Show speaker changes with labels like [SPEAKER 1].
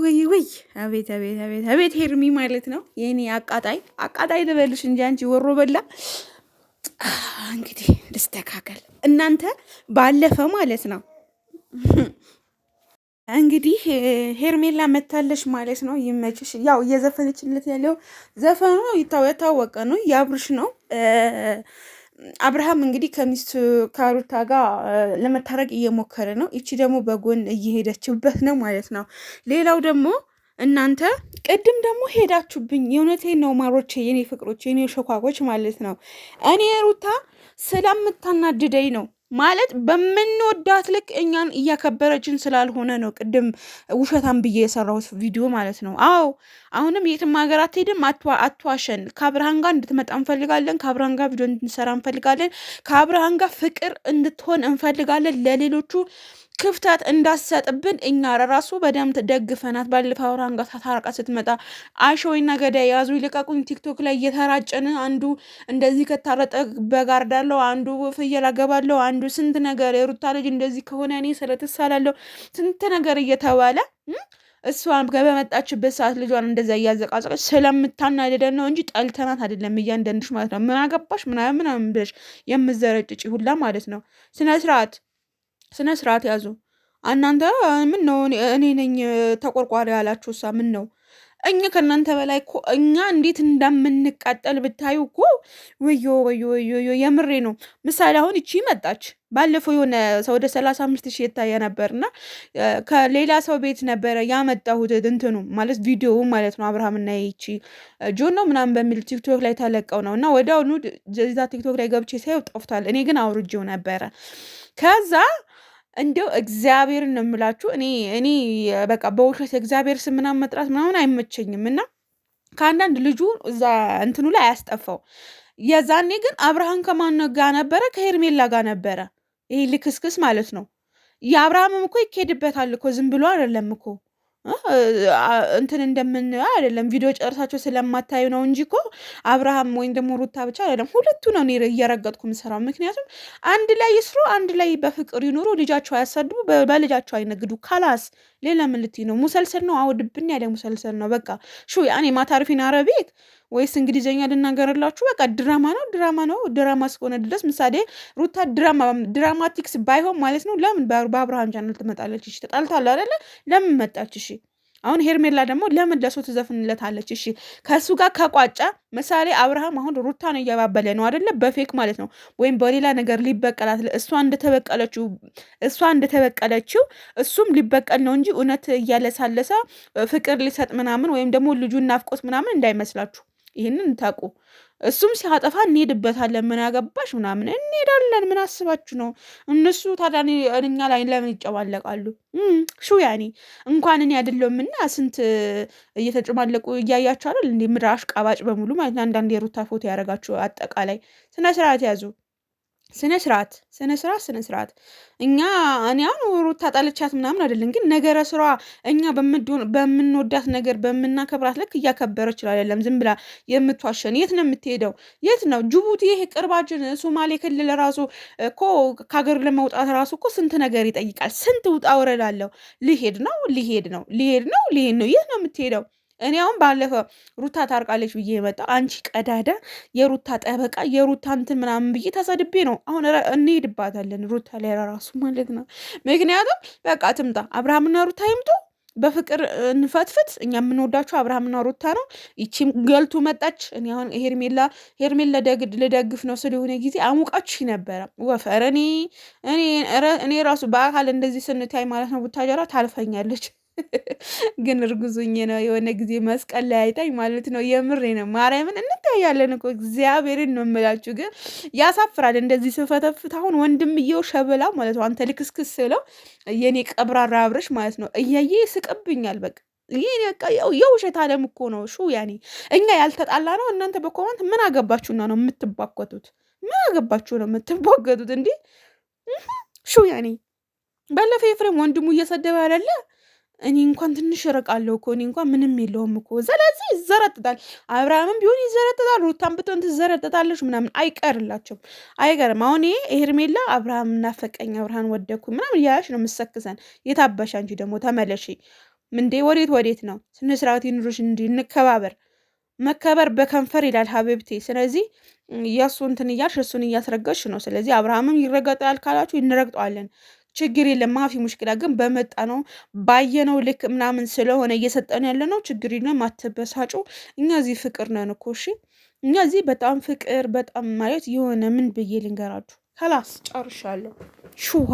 [SPEAKER 1] ወይ አቤት አቤት አቤት አቤት ሄርሚ ማለት ነው የኔ አቃጣይ ልበልሽ እንጂ አንቺ ወሮ በላ። እንግዲህ ልስተካከል እናንተ ባለፈ ማለት ነው እንግዲህ ሄርሜላ መታለሽ ማለት ነው። ይመችሽ። ያው እየዘፈነችለት ያለው ዘፈኑ የታወቀ ነው፣ ያብርሽ ነው። አብርሃም እንግዲህ ከሚስቱ ከሩታ ጋር ለመታረቅ እየሞከረ ነው። ይቺ ደግሞ በጎን እየሄደችበት ነው ማለት ነው። ሌላው ደግሞ እናንተ ቅድም ደግሞ ሄዳችሁብኝ። የእውነቴን ነው ማሮቼ፣ የኔ ፍቅሮች፣ የኔ ሸኳኮች ማለት ነው። እኔ ሩታ ስለምታናድደኝ ነው ማለት በምንወዳት ልክ እኛን እያከበረችን ስላልሆነ ነው። ቅድም ውሸታም ብዬ የሰራሁት ቪዲዮ ማለት ነው። አዎ አሁንም የትም ሀገር አትሄድም፣ አትዋሸን። ከአብርሃን ጋር እንድትመጣ እንፈልጋለን። ከአብርሃን ጋር ቪዲዮ እንድንሰራ እንፈልጋለን። ከአብርሃን ጋር ፍቅር እንድትሆን እንፈልጋለን። ለሌሎቹ ክፍተት እንዳሰጥብን እኛ ራሱ በደምብ ደግፈናት። ባለፈው አብርሃን ጋር ታረቃ ስትመጣ አሸወይና ገዳይ ያዙ ይልቀቁኝ ቲክቶክ ላይ እየተራጨን አንዱ እንደዚህ ከታረጠ በጋርዳለው፣ አንዱ ፍየል አገባለው፣ አንዱ ስንት ነገር የሩታ ልጅ እንደዚህ ከሆነ እኔ ስለተሳላለሁ ስንት ነገር እየተባለ እሷን በመጣችበት ሰዓት ልጇን እንደዛ እያዘቃዘቀች ስለምታናደደን ነው እንጂ ጠልተናት አይደለም። እያንዳንድሽ ማለት ነው ምን አገባሽ ምናምን ብለሽ የምዘረጭጭ ሁላ ማለት ነው። ስነ ስርዓት ያዙ እናንተ። ምን ነው እኔ ነኝ ተቆርቋሪ ያላችሁ? እሷ ምን ነው እኛ ከእናንተ በላይ እኮ እኛ እንዴት እንደምንቃጠል ብታዩ እኮ። ወዮ ወዮ ወዮ፣ የምሬ ነው። ምሳሌ አሁን እቺ መጣች ባለፈው የሆነ ሰው ወደ 35 ሺህ የታየ ነበርና ከሌላ ሰው ቤት ነበረ ያመጣሁት እንትኑ ማለት ቪዲዮ ማለት ነው። አብርሃምና ይቺ ጆን ነው ምናምን በሚል ቲክቶክ ላይ ተለቀው ነው እና ወዲያውኑ ዛ ቲክቶክ ላይ ገብቼ ሳይው ጠፍቷል። እኔ ግን አውርጄው ነበረ። ከዛ እንደው እግዚአብሔርን ነው የምላችሁ። እኔ በቃ በውሸት እግዚአብሔር ስም ምናምን መጥራት ምናምን አይመቸኝም እና ከአንዳንድ ልጁ እዛ እንትኑ ላይ አያስጠፋው። የዛኔ ግን አብርሃም ከማን ጋር ነበረ? ከሄርሜላ ጋር ነበረ። ይሄ ልክስክስ ማለት ነው። የአብርሃምም እኮ ይኬድበታል እኮ ዝም ብሎ አይደለም እኮ እንትን እንደምንለው አይደለም። ቪዲዮ ጨርሳቸው ስለማታዩ ነው እንጂ እኮ አብርሃም ወይም ደግሞ ሩታ ብቻ አይደለም፣ ሁለቱ ነው እኔ እየረገጥኩ የምሰራው። ምክንያቱም አንድ ላይ ይስሩ፣ አንድ ላይ በፍቅር ይኑሩ፣ ልጃቸው አያሳድቡ፣ በልጃቸው አይነግዱ። ካላስ ሌላ ምን ልትይ ነው? ሙሰልሰል ነው። አዎ ድብን ያለ ሙሰልሰል ነው። በቃ ሹ ያኔ ማታርፊን አረቤት ወይስ እንግሊዝኛ ልናገርላችሁ? በቃ ድራማ ነው፣ ድራማ ነው። ድራማ እስከሆነ ድረስ ምሳሌ ሩታ ድራማቲክስ ባይሆን ማለት ነው ለምን በአብርሃም ቻናል ትመጣለች? እሺ ተጣልታለ አይደለ? ለምን መጣች? እሺ አሁን ሄርሜላ ደግሞ ለምን ለሱ ትዘፍንለታለች? እሺ ከሱ ጋር ከቋጫ ምሳሌ አብርሃም አሁን ሩታን እያባበለ ነው አይደለ? በፌክ ማለት ነው፣ ወይም በሌላ ነገር ሊበቀላት እሷ እንደተበቀለችው እሱም ሊበቀል ነው እንጂ እውነት እያለሳለሰ ፍቅር ሊሰጥ ምናምን ወይም ደግሞ ልጁን ናፍቆት ምናምን እንዳይመስላችሁ። ይህንን ታውቁ። እሱም ሲያጠፋ እንሄድበታለን። ምን ያገባሽ ምናምን እንሄዳለን። ምን አስባችሁ ነው? እነሱ ታዲያ እኛ ላይ ለምን ይጨማለቃሉ? ሹ ያኔ እንኳን እኔ አይደለሁም እና ስንት እየተጨማለቁ እያያችኋል። እንደ ምድር አሽቃባጭ በሙሉ ማለት ነው። አንዳንድ የሩታ ፎቶ ያደረጋችሁ አጠቃላይ ስነ ስርዓት ያዙ። ስነ ስርዓት። እኔ አሁን ሩታ ጣለቻት ምናምን አይደለም፣ ግን ነገረ ስሯ እኛ በምንወዳት ነገር በምናከብራት ልክ እያከበረች አይደለም። ዝም ብላ የምትዋሸን። የት ነው የምትሄደው? የት ነው ጅቡቲ? ይሄ ቅርባችን ሶማሌ ክልል ራሱ እኮ ከሀገር ለመውጣት ራሱ እኮ ስንት ነገር ይጠይቃል። ስንት ውጣ ውረድ አለው። ሊሄድ ነው። የት ነው የምትሄደው? እኔ አሁን ባለፈ ሩታ ታርቃለች ብዬ የመጣ አንቺ ቀዳዳ የሩታ ጠበቃ የሩታ እንትን ምናምን ብዬ ተሰድቤ ነው። አሁን እንሄድባታለን ሩታ ላይ ራሱ ማለት ነው። ምክንያቱም በቃ ትምጣ፣ አብርሃምና ሩታ ይምጡ፣ በፍቅር እንፈትፍት። እኛ የምንወዳቸው አብርሃምና ሩታ ነው። ይቺም ገልቱ መጣች። እኔ አሁን ሄርሜላ ልደግፍ ነው ስለሆነ ጊዜ አሙቃችሁ ነበረ ወፈር እኔ ራሱ በአካል እንደዚህ ስንታይ ማለት ነው ቡታጀራ ታልፈኛለች። ግን እርጉዙኝ ነው። የሆነ ጊዜ መስቀል ላይ አይታኝ ማለት ነው። የምሬ ነው። ማርያምን እንታያለን እኮ እግዚአብሔርን ነው የምላችሁ። ግን ያሳፍራል እንደዚህ ስፈተፍት። አሁን ወንድምየው ሸበላ ማለት ነው። አንተ ልክስክስ ስለው የኔ ቀብራራ አብረሽ ማለት ነው እያየ ይስቅብኛል። በቃ ይህ የውሸት አለም እኮ ነው። ሹ ያኔ እኛ ያልተጣላ ነው። እናንተ በኮመንት ምን አገባችሁና ነው የምትባኮቱት? ምን አገባችሁ ነው የምትባገቱት? እንዲህ ሹ ያኔ ባለፈ ኤፍሬም ወንድሙ እየሰደበ አይደለ? እኔ እንኳን ትንሽ እርቃለሁ እኮ እኔ እንኳን ምንም የለውም እኮ። ስለዚህ ይዘረጥጣል። አብርሃምም ቢሆን ይዘረጥጣል፣ ሩታም ብትሆን ትዘረጥጣለች ምናምን። አይቀርም። አሁን ይሄ ሄርሜላ አብርሃም እናፈቀኝ፣ አብርሃም ወደኩ ምናምን እያያሽ ነው የምሰክሰን። የታበሻ እንጂ ደግሞ ተመለሺ። እንዴ ወዴት ነው? ስነ ስርዓት ይኑርሽ እንዲ እንከባበር። መከበር በከንፈር ይላል ሀቢብቴ። ስለዚህ የእሱ እንትን እያልሽ እሱን እያስረገጥሽ ነው። ስለዚህ አብርሃምም ይረገጣል ካላችሁ እንረግጠዋለን፣ ችግር የለም። ማፊ ሙሽኪላ። ግን በመጣ ነው ባየነው ልክ ምናምን ስለሆነ እየሰጠን ያለ ነው። ችግር የለም፣ አትበሳጩ። እኛ እዚህ ፍቅር ነን እኮ እሺ። እኛ እዚህ በጣም ፍቅር፣ በጣም ማለት የሆነ ምን ብዬ ልንገራችሁ። ከላስ ጨርሻለሁ። ሹሃ